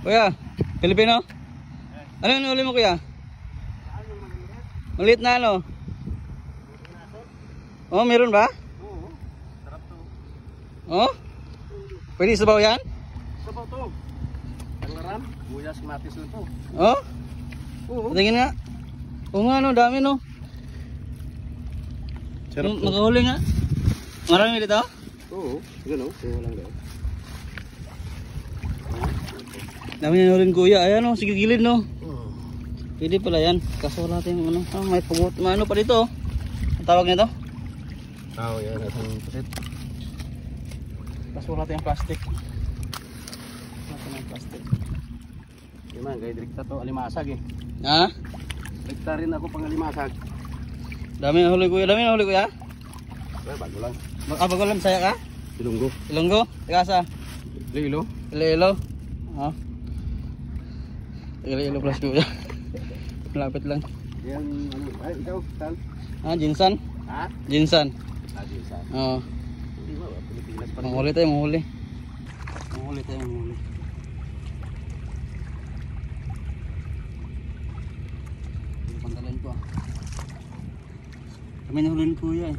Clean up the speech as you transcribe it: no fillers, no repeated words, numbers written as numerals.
Kuya, Pilipino? Ano yung huli mo kuya? Maliit na ano? Oh, meron ba? Oo, sarap to. Oh? Pwede sabaw yan? Sabaw to. Tangaram, buyas, matis lang to. Oh? Oo. Tingin nga. Oo nga no, dami no. Sarap to. Makahuli nga. Marami dito? Oo, gano'n. Oo lang daw. Dami na rin kuya. Ayan o, sige gilid no. Oo. Pwede pala yan. Kaso wala tayong ano. Ah, may pugot. May ano pa dito. Ang tawag nito? Oo, yan. Ang pusit. Kaso wala tayong plastic. Wala tayong plastic. Yung man, gaya direkta to, alimasag eh. Ha? Direkta rin ako pang alimasag. Dami na huli kuya. Dami na huli kuya. Well, bago lang. Bago lang saya ka? Ilunggo. Ilonggo? Ikasa? Lilo. Iloilo? Ha? Iloilo plus kuya. Malapit lang. Yan, ano. Ay, ikaw, Tal. Ah, Jinsan? Ha? Jinsan. Sa. Oo. Hindi ba, Pilipinas pa rin. Manghuli tayo, manghuli. Manghuli tayo, manghuli. Pantalan ko ah. Kami nahuli ni kuya eh.